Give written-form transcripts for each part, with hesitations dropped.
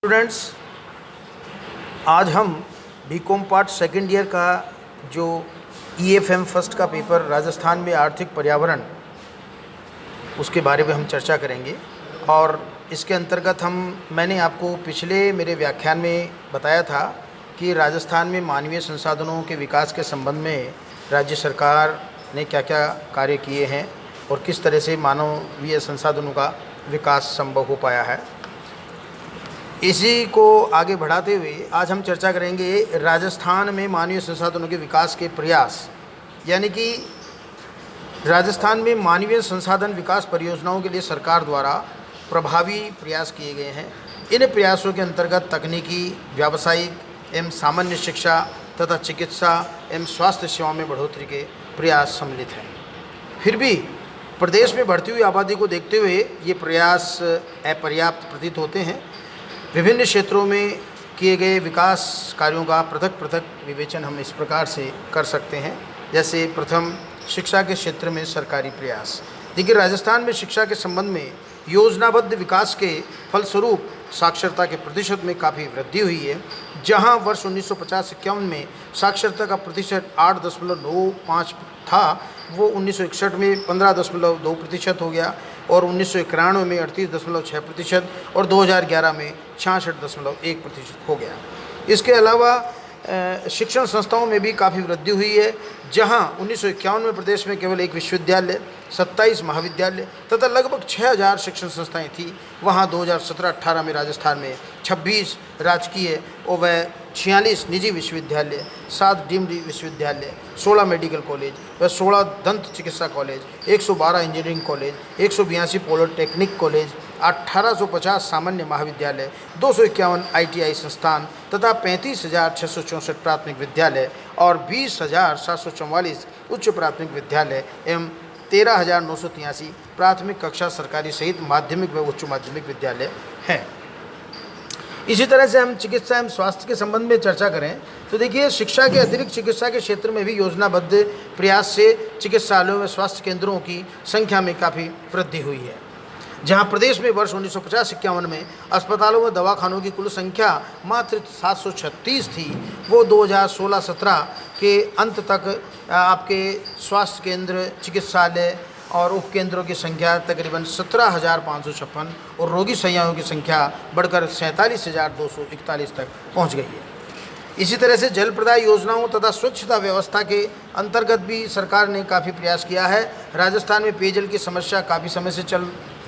Students, आज हम BCom part second year का जो ईएफएम फर्स्ट का पेपर राजस्थान में आर्थिक पर्यावरण उसके बारे में हम चर्चा करेंगे। और इसके अंतर्गत मैंने आपको पिछले मेरे व्याख्यान में बताया था कि राजस्थान में मानवीय संसाधनों के विकास के संबंध में राज्य सरकार ने क्या क्या कार्य किए हैं और किस तरह से मानवीय संसाधनों का विकास संभव हो पाया है। इसी को आगे बढ़ाते हुए आज हम चर्चा करेंगे राजस्थान में मानवीय संसाधनों के विकास के प्रयास, यानी कि राजस्थान में मानवीय संसाधन विकास परियोजनाओं के लिए सरकार द्वारा प्रभावी प्रयास किए गए हैं। इन प्रयासों के अंतर्गत तकनीकी, व्यावसायिक एवं सामान्य शिक्षा तथा चिकित्सा एवं स्वास्थ्य सेवाओं में बढ़ोतरी के प्रयास सम्मिलित हैं। फिर भी प्रदेश में बढ़ती हुई आबादी को देखते हुए ये प्रयास अपर्याप्त प्रतीत होते हैं। विभिन्न क्षेत्रों में किए गए विकास कार्यों का पृथक पृथक विवेचन हम इस प्रकार से कर सकते हैं। जैसे प्रथम, शिक्षा के क्षेत्र में सरकारी प्रयास। देखिए, राजस्थान में शिक्षा के संबंध में योजनाबद्ध विकास के फलस्वरूप साक्षरता के प्रतिशत में काफ़ी वृद्धि हुई है। जहां वर्ष 1950-51 में साक्षरता का प्रतिशत 8.95 था, वो 1961 में 15.2% हो गया और 1991 में 38.6% और 2011 में 66.1% हो गया। इसके अलावा शिक्षण संस्थाओं में भी काफ़ी वृद्धि हुई है। जहां 1951 में प्रदेश में केवल एक विश्वविद्यालय, 27 महाविद्यालय तथा लगभग 6000 शिक्षण संस्थाएं थी, वहां 2017-18 में राजस्थान में 26 राजकीय और वह 46 निजी विश्वविद्यालय, 7 डीम्ड विश्वविद्यालय, 16 मेडिकल कॉलेज व 16 दंत चिकित्सा college, 112 engineering college, 182 polytechnic college, 1850 सामान्य महाविद्यालय, 251 ITI संस्थान तथा 35,664 प्राथमिक विद्यालय और 20,744 उच्च प्राथमिक विद्यालय एवं 13,983 प्राथमिक कक्षा सरकारी सहित माध्यमिक व उच्च माध्यमिक विद्यालय हैं। इसी तरह से हम चिकित्सा एवं स्वास्थ्य के संबंध में चर्चा करें तो देखिए, शिक्षा के अतिरिक्त चिकित्सा के क्षेत्र में भी योजनाबद्ध प्रयास से चिकित्सालयों में स्वास्थ्य केंद्रों की संख्या में काफ़ी वृद्धि हुई है। जहां प्रदेश में वर्ष 1950-51 में अस्पतालों में दवाखानों की कुल संख्या मात्र 736 थी, वो 2016-17 के अंत तक आपके स्वास्थ्य केंद्र, चिकित्सालय और उपकेंद्रों की संख्या तकरीबन 17,556 और रोगी शैय्याओं की संख्या बढ़कर 47,241 तक पहुंच गई है। इसी तरह से जल प्रदाय योजनाओं तथा स्वच्छता व्यवस्था के अंतर्गत भी सरकार ने काफ़ी प्रयास किया है। राजस्थान में पेयजल की समस्या काफ़ी समय से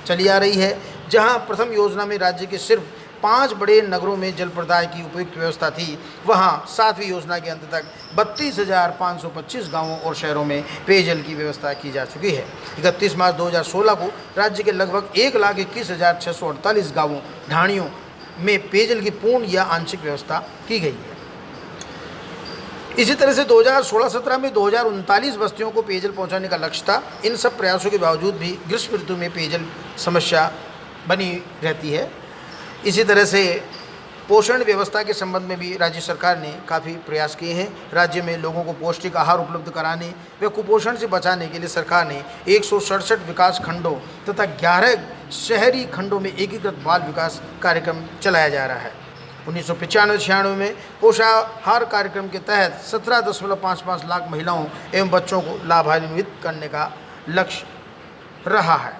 चली आ रही है। जहां प्रथम योजना में राज्य के सिर्फ 5 बड़े नगरों में जल प्रदाय की उपयुक्त व्यवस्था थी, वहां 7वीं योजना के अंत तक 32,525 गांवों और शहरों में पेयजल की व्यवस्था की जा चुकी है। 31 मार्च 2016 को राज्य के लगभग 1,21,648 गांवों ढाणियों में पेयजल की पूर्ण या आंशिक व्यवस्था की गई है। इसी तरह से 2016-17 में 2039 बस्तियों को पेयजल पहुंचाने का लक्ष्य था। इन सब प्रयासों के बावजूद भी ग्रीष्म ऋतु में पेयजल समस्या बनी रहती है। इसी तरह से पोषण व्यवस्था के संबंध में भी राज्य सरकार ने काफ़ी प्रयास किए हैं। राज्य में लोगों को पौष्टिक आहार उपलब्ध कराने व कुपोषण से बचाने के लिए सरकार ने 167 विकास खंडों तथा 11 शहरी खंडों में एकीकृत बाल विकास कार्यक्रम चलाया जा रहा है। 1995-96 में पोषाहार कार्यक्रम के तहत 17.55 लाख महिलाओं एवं बच्चों को लाभान्वित करने का लक्ष्य रहा है।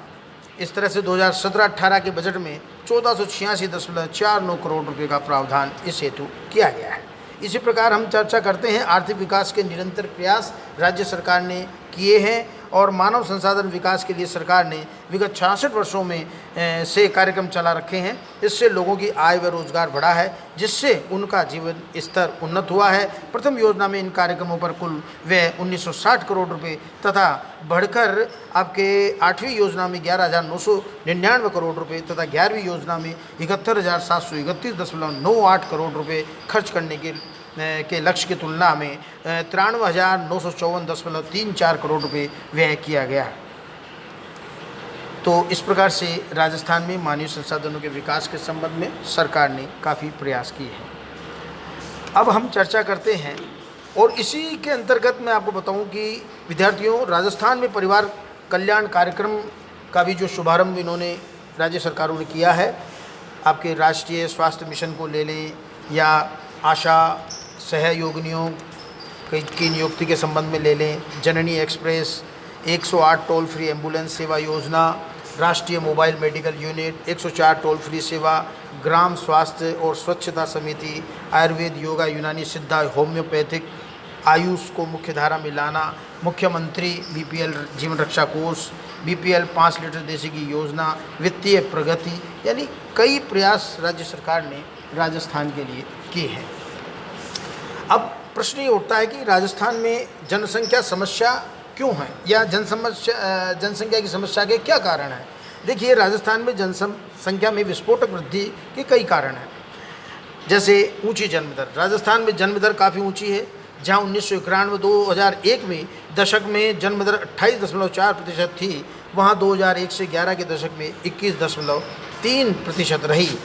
इस तरह से 2017-18 के बजट में 1486.49 करोड़ रुपए का प्रावधान इस हेतु किया गया है। इसी प्रकार हम चर्चा करते हैं आर्थिक विकास के निरंतर प्रयास राज्य सरकार ने किए हैं और मानव संसाधन विकास के लिए सरकार ने विगत 66 वर्षों में से कार्यक्रम चला रखे हैं। इससे लोगों की आय व रोजगार बढ़ा है, जिससे उनका जीवन स्तर उन्नत हुआ है। प्रथम योजना में इन कार्यक्रमों पर कुल व्यय 1960 करोड़ रुपए तथा बढ़कर आपके 8वीं योजना में 11,999 करोड़ रुपए तथा 11वीं योजना में 71,731.98 करोड़ रुपए खर्च करने के लक्ष्य की तुलना में 93,954.34 करोड़ रुपए व्यय किया गया है। तो इस प्रकार से राजस्थान में मानवीय संसाधनों के विकास के संबंध में सरकार ने काफ़ी प्रयास किए हैं। अब हम चर्चा करते हैं और इसी के अंतर्गत मैं आपको बताऊं कि विद्यार्थियों, राजस्थान में परिवार कल्याण कार्यक्रम का भी जो शुभारंभ इन्होंने राज्य सरकारों ने किया है। आपके राष्ट्रीय स्वास्थ्य मिशन को ले लें या आशा सहयोगिनियों की नियुक्ति के संबंध में ले लें, जननी एक्सप्रेस, 108 टोल फ्री एम्बुलेंस सेवा योजना, राष्ट्रीय mobile medical unit, 104 toll free सेवा, ग्राम स्वास्थ्य और स्वच्छता समिति, आयुर्वेद, योगा, यूनानी, सिद्धा, होम्योपैथिक, आयुष को मुख्य धारा में लाना, मुख्यमंत्री बीपीएल जीवन रक्षा कोष, बीपीएल 5 लीटर देसी की योजना, वित्तीय प्रगति, यानी कई प्रयास राज्य सरकार ने राजस्थान के लिए किए हैं। अब प्रश्न ये उठता है कि राजस्थान में जनसंख्या समस्या क्यों है या जनसंख्या की समस्या के क्या कारण हैं। देखिए, राजस्थान में जनसंख्या में विस्फोटक वृद्धि के कई कारण हैं। जैसे ऊंची जन्म दर, राजस्थान में जन्म दर काफ़ी ऊंची है। जहां 1991-2001 में दशक में जन्म दर 28.4% थी, वहां 2001 से 11 के दशक में 21.3% रही।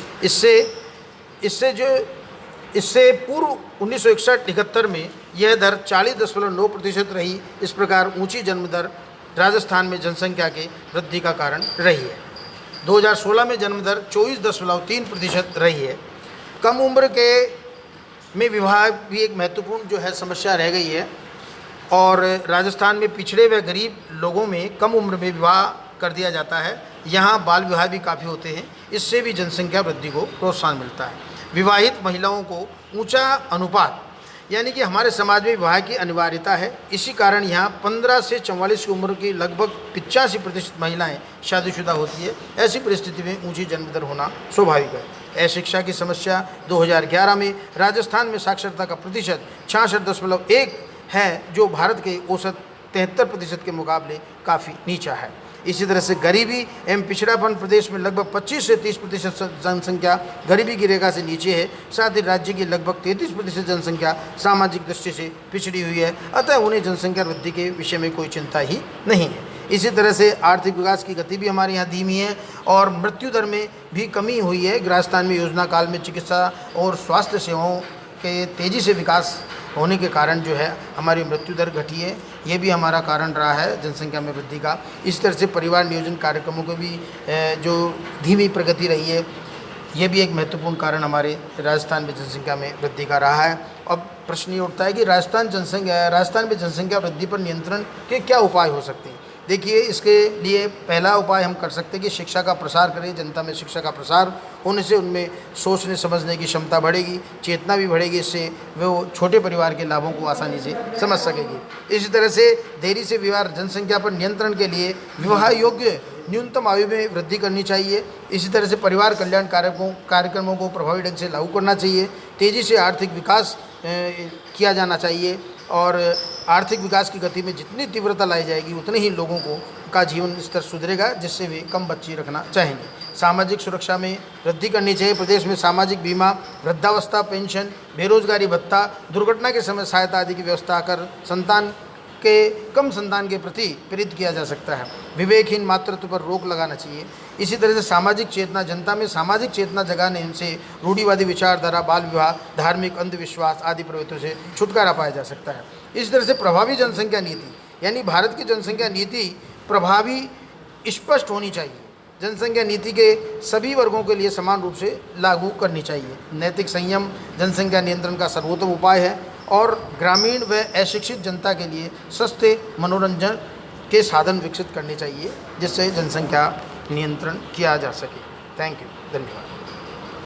इससे पूर्व 1961-71 में यह दर 40.9% रही। इस प्रकार ऊंची जन्म दर राजस्थान में जनसंख्या के वृद्धि का कारण रही है। 2016 में जन्म दर 24.3% रही है। कम उम्र के में विवाह भी एक महत्वपूर्ण जो है समस्या रह गई है, और राजस्थान में पिछड़े व गरीब लोगों में कम उम्र में विवाह कर दिया जाता है। यहाँ बाल विवाह भी काफ़ी होते हैं। इससे भी जनसंख्या वृद्धि को प्रोत्साहन मिलता है। विवाहित महिलाओं को ऊंचा अनुपात, यानी कि हमारे समाज में विवाह की अनिवार्यता है। इसी कारण यहाँ 15 से 44 की उम्र की लगभग 85% महिलाएं शादीशुदा होती है। ऐसी परिस्थिति में ऊंची जन्म दर होना स्वाभाविक है। अशिक्षा की समस्या, 2011 में राजस्थान में साक्षरता का प्रतिशत 66.1 है, जो भारत के औसत 73% के मुकाबले काफ़ी नीचा है। इसी तरह से गरीबी एवं पिछड़ापन, प्रदेश में लगभग 25 से 30% जनसंख्या गरीबी की रेखा से नीचे है। साथ ही राज्य की लगभग 33% जनसंख्या सामाजिक दृष्टि से पिछड़ी हुई है। अतः उन्हें जनसंख्या वृद्धि के विषय में कोई चिंता ही नहीं है। इसी तरह से आर्थिक विकास की गति भी हमारे यहाँ धीमी है और मृत्यु दर में भी कमी हुई है। राजस्थान में योजना काल में चिकित्सा और स्वास्थ्य सेवाओं के तेज़ी से विकास होने के कारण जो है हमारी मृत्यु दर घटी है। ये भी हमारा कारण रहा है जनसंख्या में वृद्धि का। इस तरह से परिवार नियोजन कार्यक्रमों को भी जो धीमी प्रगति रही है, ये भी एक महत्वपूर्ण कारण हमारे राजस्थान में जनसंख्या में वृद्धि का रहा है। अब प्रश्न ये उठता है कि राजस्थान में जनसंख्या वृद्धि पर नियंत्रण के क्या उपाय हो सकते हैं। देखिए, इसके लिए पहला उपाय हम कर सकते हैं कि शिक्षा का प्रसार करें। जनता में शिक्षा का प्रसार होने से उनमें सोचने समझने की क्षमता बढ़ेगी, चेतना भी बढ़ेगी। इससे वो छोटे परिवार के लाभों को आसानी से समझ सकेगी। इसी तरह से देरी से विवाह जनसंख्या पर नियंत्रण के लिए विवाह योग्य न्यूनतम आयु में वृद्धि करनी चाहिए। इसी तरह से परिवार कल्याण कार्यक्रमों को प्रभावी ढंग से लागू करना चाहिए। तेज़ी से आर्थिक विकास किया जाना चाहिए और आर्थिक विकास की गति में जितनी तीव्रता लाई जाएगी उतने ही लोगों का जीवन स्तर सुधरेगा, जिससे वे कम बच्चे रखना चाहेंगे। सामाजिक सुरक्षा में वृद्धि करनी चाहिए। प्रदेश में सामाजिक बीमा, वृद्धावस्था पेंशन, बेरोजगारी भत्ता, दुर्घटना के समय सहायता आदि की व्यवस्था कर कम संतान के प्रति प्रेरित किया जा सकता है। विवेकहीन मातृत्व पर रोक लगाना चाहिए। इसी तरह से सामाजिक चेतना, जनता में सामाजिक चेतना जगाने से रूढ़िवादी विचारधारा, बाल विवाह, धार्मिक अंधविश्वास आदि प्रवृत्तियों से छुटकारा पाया जा सकता है। इस तरह से प्रभावी जनसंख्या नीति, यानी भारत की जनसंख्या नीति प्रभावी स्पष्ट होनी चाहिए। जनसंख्या नीति के सभी वर्गों के लिए समान रूप से लागू करनी चाहिए। नैतिक संयम जनसंख्या नियंत्रण का सर्वोत्तम उपाय है और ग्रामीण व अशिक्षित जनता के लिए सस्ते मनोरंजन के साधन विकसित करने चाहिए, जिससे जनसंख्या नियंत्रण किया जा सके। थैंक यू, धन्यवाद।